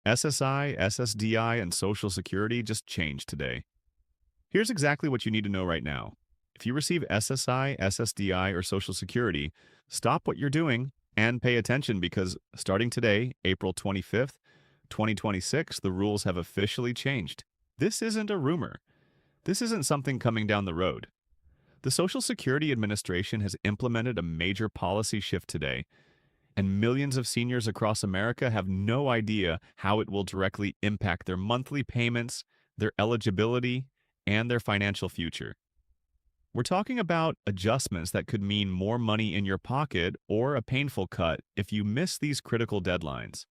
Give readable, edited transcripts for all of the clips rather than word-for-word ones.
SSI, SSDI, and Social Security just changed today. Here's exactly what you need to know right now. If you receive SSI, SSDI, or Social Security, stop what you're doing and pay attention because starting today, April 25th, 2026, the rules have officially changed. This isn't a rumor. This isn't something coming down the road. The Social Security Administration has implemented a major policy shift today, and millions of seniors across America have no idea how it will directly impact their monthly payments, their eligibility, and their financial future. We're talking about adjustments that could mean more money in your pocket or a painful cut if you miss these critical deadlines.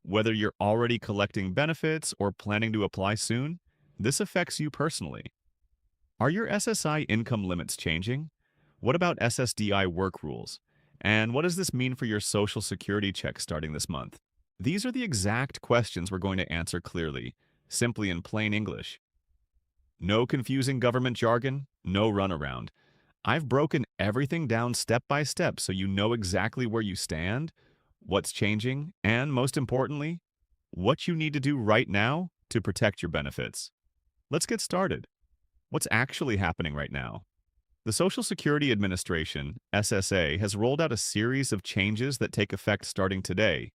Whether you're already collecting benefits or planning to apply soon, this affects you personally. Are your SSI income limits changing? What about SSDI work rules? And what does this mean for your Social Security check starting this month? These are the exact questions we're going to answer clearly, simply in plain English. No confusing government jargon, no runaround. I've broken everything down step by step so you know exactly where you stand, what's changing, and most importantly, what you need to do right now to protect your benefits. Let's get started. What's actually happening right now? The Social Security Administration, SSA, has rolled out a series of changes that take effect starting today,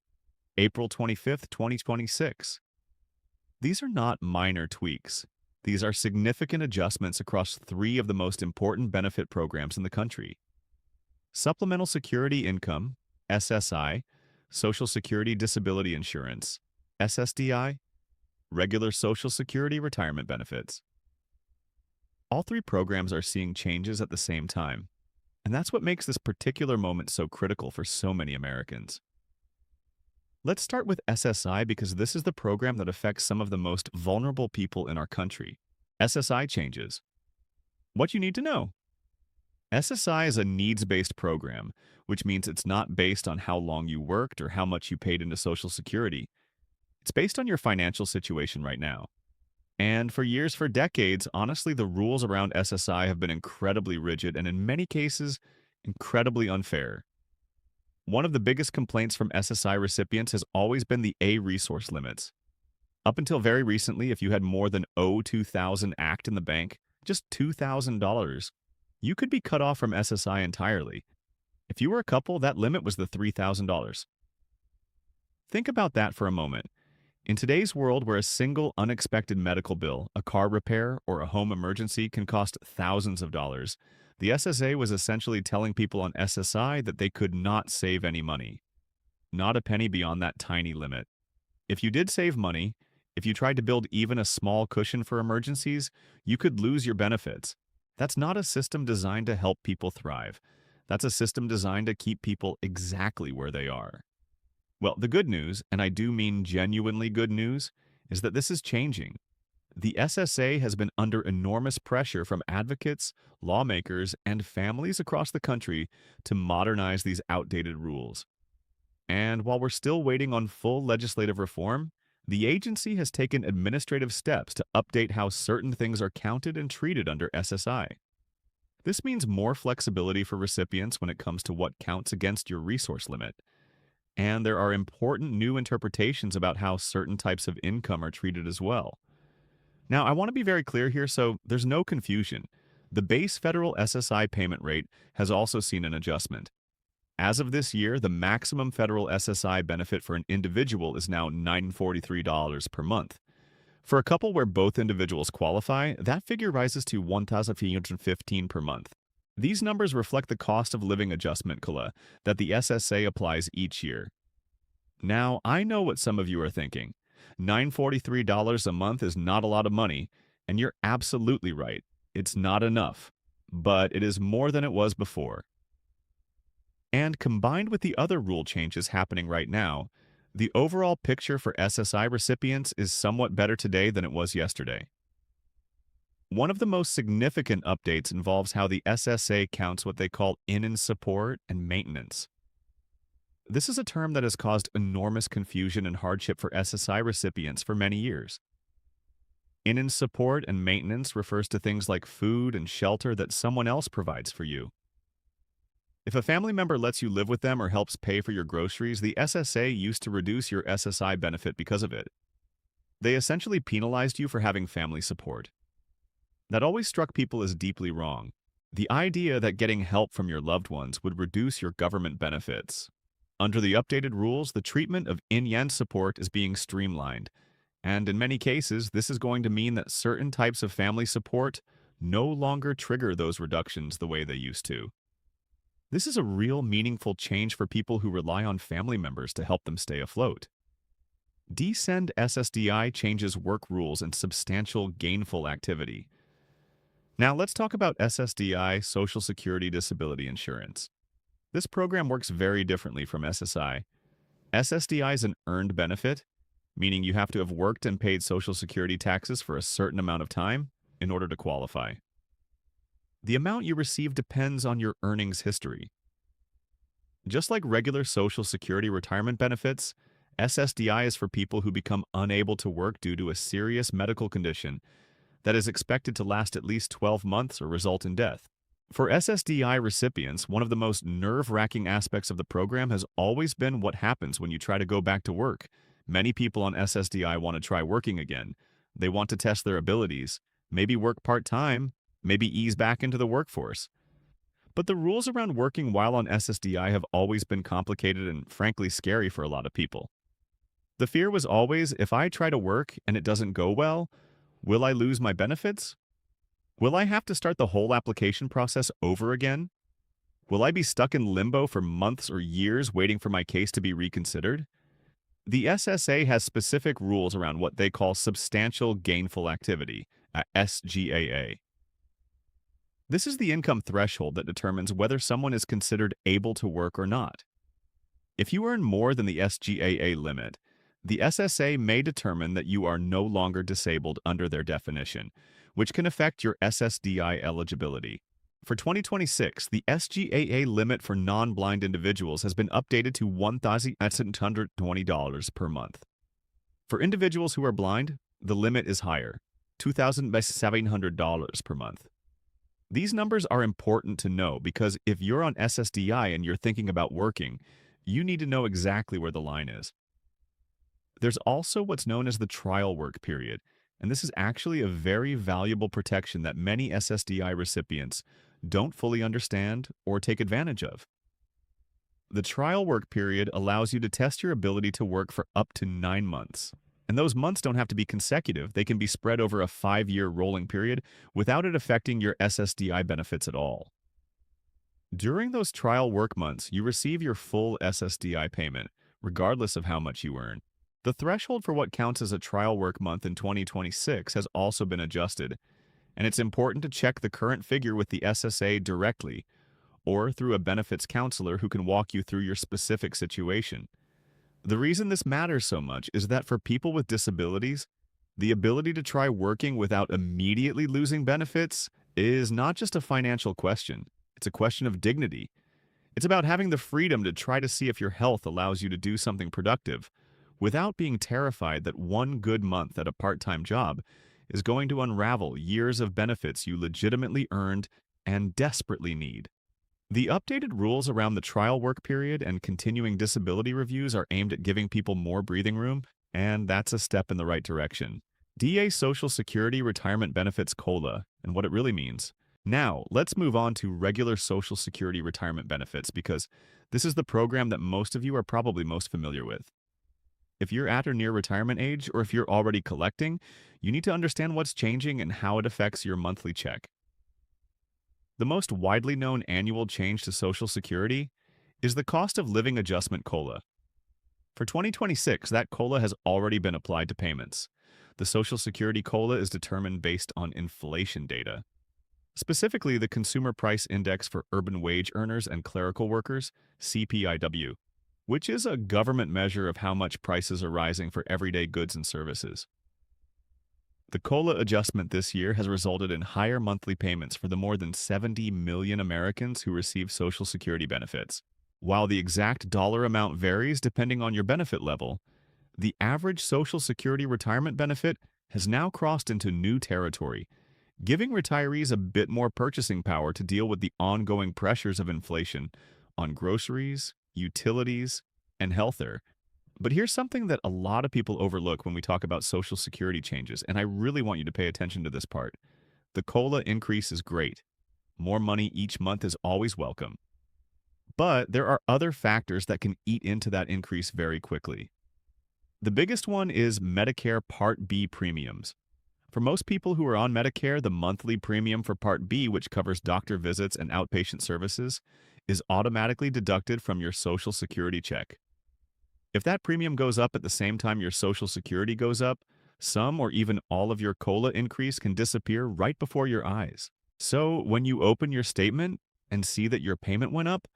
April 25th, 2026. These are not minor tweaks. These are significant adjustments across three of the most important benefit programs in the country: Supplemental Security Income, SSI, Social Security Disability Insurance, SSDI, regular Social Security retirement benefits. All three programs are seeing changes at the same time, and that's what makes this particular moment so critical for so many Americans. Let's start with SSI because this is the program that affects some of the most vulnerable people in our country. SSI changes. What you need to know. SSI is a needs-based program, which means it's not based on how long you worked or how much you paid into Social Security. It's based on your financial situation right now. And for years, for decades, honestly, the rules around SSI have been incredibly rigid and in many cases, incredibly unfair. One of the biggest complaints from SSI recipients has always been the A resource limits. Up until very recently, if you had more than O2000 ACT in the bank, just $2,000, you could be cut off from SSI entirely. If you were a couple, that limit was the $3,000. Think about that for a moment. In today's world where a single unexpected medical bill, a car repair, or a home emergency can cost thousands of dollars, the SSA was essentially telling people on SSI that they could not save any money. Not a penny beyond that tiny limit. If you did save money, if you tried to build even a small cushion for emergencies, you could lose your benefits. That's not a system designed to help people thrive. That's a system designed to keep people exactly where they are. Well, the good news, and I do mean genuinely good news, is that this is changing. The SSA has been under enormous pressure from advocates, lawmakers, and families across the country to modernize these outdated rules. And while we're still waiting on full legislative reform, the agency has taken administrative steps to update how certain things are counted and treated under SSI. This means more flexibility for recipients when it comes to what counts against your resource limit. And there are important new interpretations about how certain types of income are treated as well. Now, I want to be very clear here so there's no confusion. The base federal SSI payment rate has also seen an adjustment. As of this year, the maximum federal SSI benefit for an individual is now $943 per month. For a couple where both individuals qualify, that figure rises to $1,315 per month. These numbers reflect the cost of living adjustment COLA that the SSA applies each year. Now, I know what some of you are thinking. $943 a month is not a lot of money, and you're absolutely right. It's not enough, but it is more than it was before. And combined with the other rule changes happening right now, the overall picture for SSI recipients is somewhat better today than it was yesterday. One of the most significant updates involves how the SSA counts what they call in support and maintenance. This is a term that has caused enormous confusion and hardship for SSI recipients for many years. In support and maintenance refers to things like food and shelter that someone else provides for you. If a family member lets you live with them or helps pay for your groceries, the SSA used to reduce your SSI benefit because of it. They essentially penalized you for having family support. That always struck people as deeply wrong. The idea that getting help from your loved ones would reduce your government benefits. Under the updated rules, the treatment of in-yen support is being streamlined, and in many cases, this is going to mean that certain types of family support no longer trigger those reductions the way they used to. This is a real meaningful change for people who rely on family members to help them stay afloat. Descend SSDI changes work rules and substantial gainful activity. Now let's talk about SSDI, Social Security Disability Insurance. This program works very differently from SSI. SSDI is an earned benefit, meaning you have to have worked and paid Social Security taxes for a certain amount of time in order to qualify. The amount you receive depends on your earnings history. Just like regular Social Security retirement benefits, SSDI is for people who become unable to work due to a serious medical condition that is expected to last at least 12 months or result in death. For SSDI recipients, one of the most nerve-wracking aspects of the program has always been what happens when you try to go back to work. Many people on SSDI want to try working again. They want to test their abilities, maybe work part-time, maybe ease back into the workforce. But the rules around working while on SSDI have always been complicated and frankly scary for a lot of people. The fear was always, if I try to work and it doesn't go well, will I lose my benefits? Will I have to start the whole application process over again? Will I be stuck in limbo for months or years waiting for my case to be reconsidered? The SSA has specific rules around what they call substantial gainful activity, SGAA. This is the income threshold that determines whether someone is considered able to work or not. If you earn more than the SGAA limit, the SSA may determine that you are no longer disabled under their definition, which can affect your SSDI eligibility. For 2026, the SGAA limit for non-blind individuals has been updated to $1,720 per month. For individuals who are blind, the limit is higher, $2,700 per month. These numbers are important to know because if you're on SSDI and you're thinking about working, you need to know exactly where the line is. There's also what's known as the trial work period, and this is actually a very valuable protection that many SSDI recipients don't fully understand or take advantage of. The trial work period allows you to test your ability to work for up to 9 months. And those months don't have to be consecutive. They can be spread over a 5-year rolling period without it affecting your SSDI benefits at all. During those trial work months, you receive your full SSDI payment, regardless of how much you earn. The threshold for what counts as a trial work month in 2026 has also been adjusted, and it's important to check the current figure with the SSA directly or through a benefits counselor who can walk you through your specific situation. The reason this matters so much is that for people with disabilities, the ability to try working without immediately losing benefits is not just a financial question. It's a question of dignity. It's about having the freedom to try to see if your health allows you to do something productive without being terrified that one good month at a part-time job is going to unravel years of benefits you legitimately earned and desperately need. The updated rules around the trial work period and continuing disability reviews are aimed at giving people more breathing room, and that's a step in the right direction. DA Social Security Retirement Benefits COLA, and what it really means. Now, let's move on to regular Social Security retirement benefits because this is the program that most of you are probably most familiar with. If you're at or near retirement age, or if you're already collecting, you need to understand what's changing and how it affects your monthly check. The most widely known annual change to Social Security is the cost of living adjustment COLA. For 2026, that COLA has already been applied to payments. The Social Security COLA is determined based on inflation data. Specifically, the Consumer Price Index for Urban Wage Earners and Clerical Workers, CPIW, which is a government measure of how much prices are rising for everyday goods and services. The COLA adjustment this year has resulted in higher monthly payments for the more than 70 million Americans who receive Social Security benefits. While the exact dollar amount varies depending on your benefit level, the average Social Security retirement benefit has now crossed into new territory, giving retirees a bit more purchasing power to deal with the ongoing pressures of inflation on groceries, utilities, and healthcare. But here's something that a lot of people overlook when we talk about Social Security changes, and I really want you to pay attention to this part. The COLA increase is great. More money each month is always welcome. But there are other factors that can eat into that increase very quickly. The biggest one is Medicare Part B premiums. For most people who are on Medicare, the monthly premium for Part B, which covers doctor visits and outpatient services, is automatically deducted from your Social Security check. If that premium goes up at the same time your Social Security goes up, some or even all of your COLA increase can disappear right before your eyes. So when you open your statement and see that your payment went up,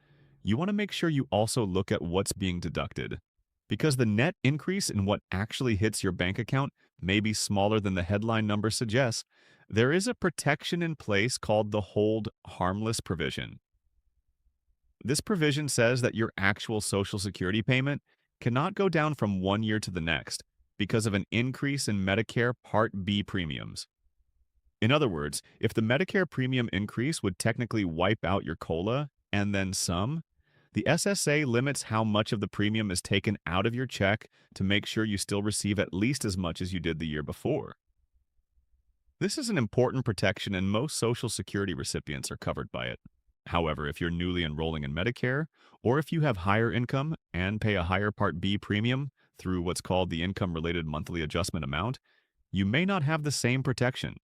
you want to make sure you also look at what's being deducted. Because the net increase in what actually hits your bank account may be smaller than the headline number suggests, there is a protection in place called the hold harmless provision. This provision says that your actual Social Security payment cannot go down from one year to the next because of an increase in Medicare Part B premiums. In other words, if the Medicare premium increase would technically wipe out your COLA and then some, the SSA limits how much of the premium is taken out of your check to make sure you still receive at least as much as you did the year before. This is an important protection and most Social Security recipients are covered by it. However, if you're newly enrolling in Medicare, or if you have higher income and pay a higher Part B premium through what's called the Income-Related Monthly Adjustment Amount, you may not have the same protection.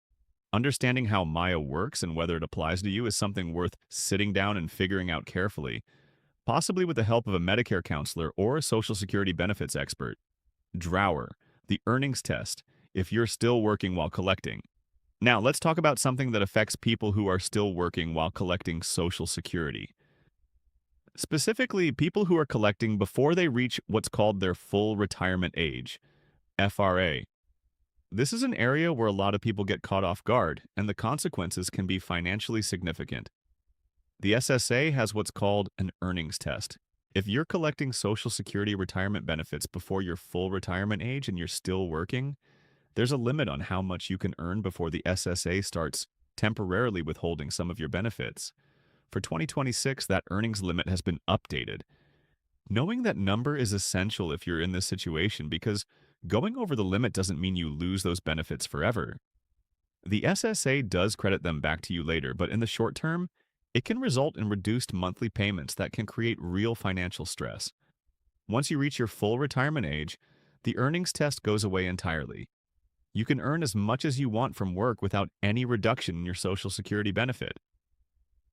Understanding how MIA works and whether it applies to you is something worth sitting down and figuring out carefully, possibly with the help of a Medicare counselor or a Social Security benefits expert. DROWR, the earnings test, if you're still working while collecting. Now, let's talk about something that affects people who are still working while collecting Social Security. Specifically, people who are collecting before they reach what's called their full retirement age, FRA. This is an area where a lot of people get caught off guard, and the consequences can be financially significant. The SSA has what's called an earnings test. If you're collecting Social Security retirement benefits before your full retirement age and you're still working, there's a limit on how much you can earn before the SSA starts temporarily withholding some of your benefits. For 2026, that earnings limit has been updated. Knowing that number is essential if you're in this situation because going over the limit doesn't mean you lose those benefits forever. The SSA does credit them back to you later, but in the short term, it can result in reduced monthly payments that can create real financial stress. Once you reach your full retirement age, the earnings test goes away entirely. You can earn as much as you want from work without any reduction in your Social Security benefit.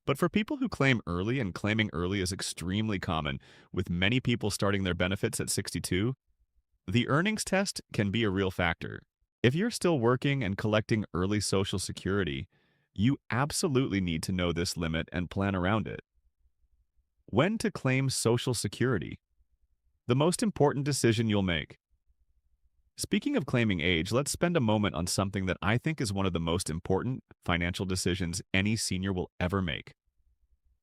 But for people who claim early, and claiming early is extremely common, with many people starting their benefits at 62, the earnings test can be a real factor. If you're still working and collecting early Social Security, you absolutely need to know this limit and plan around it. When to claim Social Security? The most important decision you'll make. Speaking of claiming age, let's spend a moment on something that I think is one of the most important financial decisions any senior will ever make.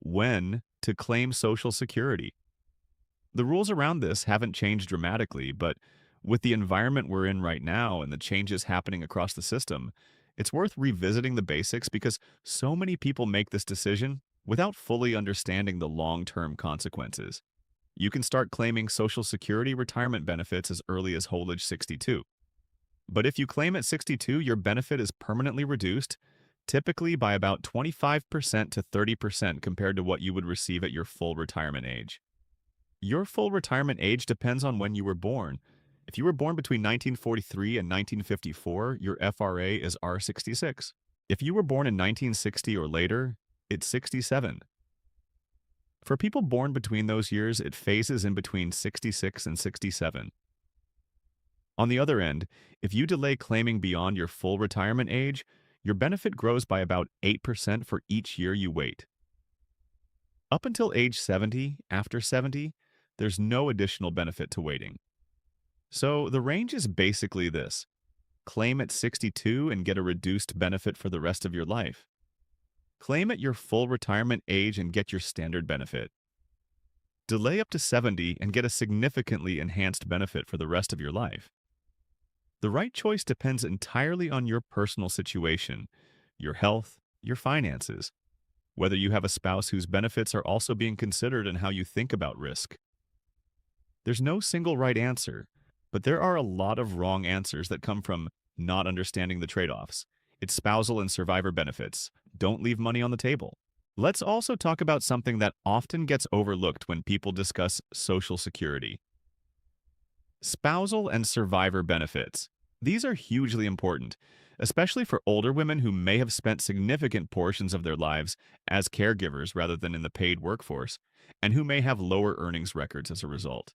When to claim Social Security. The rules around this haven't changed dramatically, but with the environment we're in right now and the changes happening across the system, it's worth revisiting the basics because so many people make this decision without fully understanding the long-term consequences. You can start claiming Social Security retirement benefits as early as whole age 62. But if you claim at 62, your benefit is permanently reduced, typically by about 25% to 30% compared to what you would receive at your full retirement age. Your full retirement age depends on when you were born. If you were born between 1943 and 1954, your FRA is R66. If you were born in 1960 or later, it's 67. For people born between those years, it phases in between 66 and 67. On the other end, if you delay claiming beyond your full retirement age, your benefit grows by about 8% for each year you wait. Up until age 70, after 70, there's no additional benefit to waiting. So the range is basically this. Claim at 62 and get a reduced benefit for the rest of your life. Claim at your full retirement age and get your standard benefit. Delay up to 70 and get a significantly enhanced benefit for the rest of your life. The right choice depends entirely on your personal situation, your health, your finances. whether you have a spouse whose benefits are also being considered, and how you think about risk. There's no single right answer, but there are a lot of wrong answers that come from not understanding the trade-offs. It's spousal and survivor benefits. Don't leave money on the table. Let's also talk about something that often gets overlooked when people discuss Social Security. Spousal and survivor benefits. These are hugely important, especially for older women who may have spent significant portions of their lives as caregivers rather than in the paid workforce, and who may have lower earnings records as a result.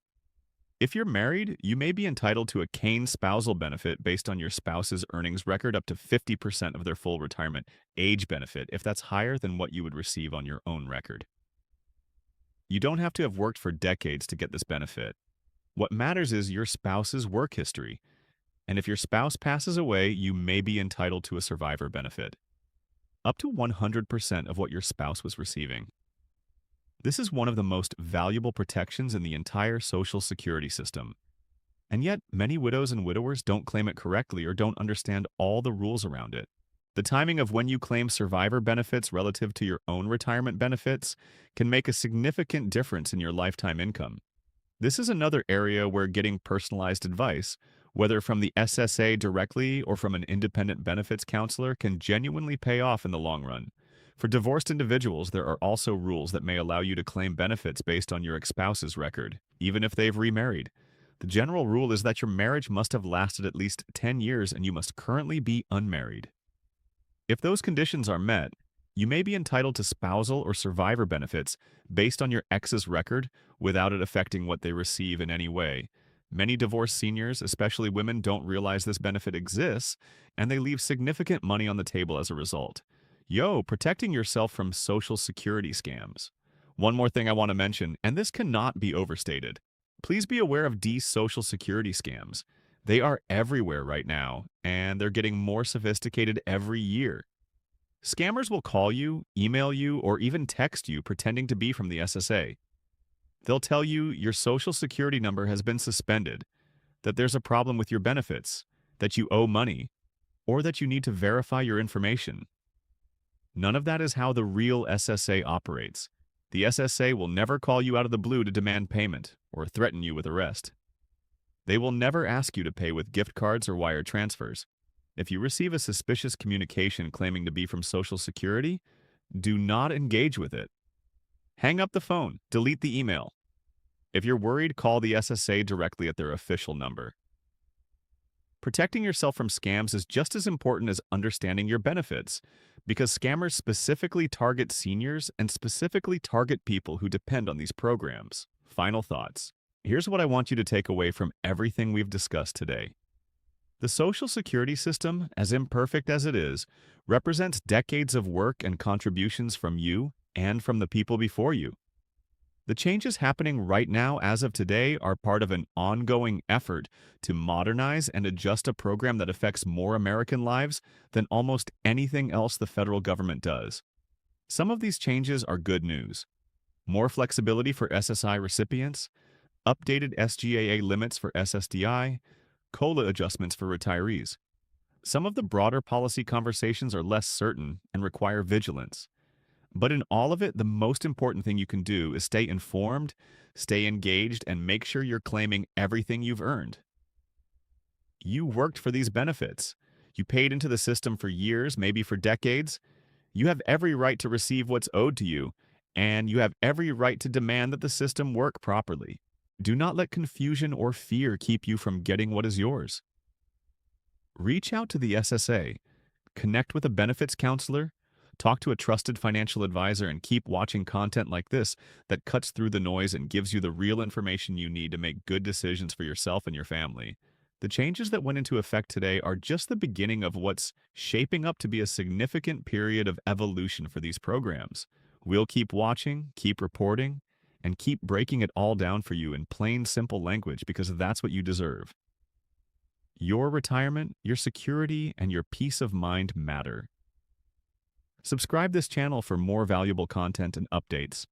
If you're married, you may be entitled to a cane spousal benefit based on your spouse's earnings record up to 50% of their full retirement age benefit if that's higher than what you would receive on your own record. You don't have to have worked for decades to get this benefit. What matters is your spouse's work history, and if your spouse passes away, you may be entitled to a survivor benefit, up to 100% of what your spouse was receiving. This is one of the most valuable protections in the entire Social Security system. And yet, many widows and widowers don't claim it correctly or don't understand all the rules around it. The timing of when you claim survivor benefits relative to your own retirement benefits can make a significant difference in your lifetime income. This is another area where getting personalized advice, whether from the SSA directly or from an independent benefits counselor, can genuinely pay off in the long run. For divorced individuals, there are also rules that may allow you to claim benefits based on your ex-spouse's record, even if they've remarried. The general rule is that your marriage must have lasted at least 10 years and you must currently be unmarried. If those conditions are met, you may be entitled to spousal or survivor benefits based on your ex's record without it affecting what they receive in any way. Many divorced seniors, especially women, don't realize this benefit exists, and they leave significant money on the table as a result. Protecting yourself from Social Security scams. One more thing I want to mention, and this cannot be overstated. Please be aware of these Social Security scams. They are everywhere right now, and they're getting more sophisticated every year. Scammers will call you, email you, or even text you pretending to be from the SSA. They'll tell you your Social Security number has been suspended, that there's a problem with your benefits, that you owe money, or that you need to verify your information. None of that is how the real SSA operates. The SSA will never call you out of the blue to demand payment or threaten you with arrest. They will never ask you to pay with gift cards or wire transfers. If you receive a suspicious communication claiming to be from Social Security, do not engage with it. Hang up the phone, delete the email. If you're worried, call the SSA directly at their official number. Protecting yourself from scams is just as important as understanding your benefits, because scammers specifically target seniors and specifically target people who depend on these programs. Final thoughts. Here's what I want you to take away from everything we've discussed today. The Social Security system, as imperfect as it is, represents decades of work and contributions from you and from the people before you. The changes happening right now as of today are part of an ongoing effort to modernize and adjust a program that affects more American lives than almost anything else the federal government does. Some of these changes are good news. More flexibility for SSI recipients, updated SGAA limits for SSDI, COLA adjustments for retirees. Some of the broader policy conversations are less certain and require vigilance. But in all of it, the most important thing you can do is stay informed, stay engaged, and make sure you're claiming everything you've earned. You worked for these benefits. You paid into the system for years, maybe for decades. You have every right to receive what's owed to you, and you have every right to demand that the system work properly. Do not let confusion or fear keep you from getting what is yours. Reach out to the SSA, connect with a benefits counselor, talk to a trusted financial advisor, and keep watching content like this that cuts through the noise and gives you the real information you need to make good decisions for yourself and your family. The changes that went into effect today are just the beginning of what's shaping up to be a significant period of evolution for these programs. We'll keep watching, keep reporting, and keep breaking it all down for you in plain, simple language, because that's what you deserve. Your retirement, your security, and your peace of mind matter. Subscribe this channel for more valuable content and updates.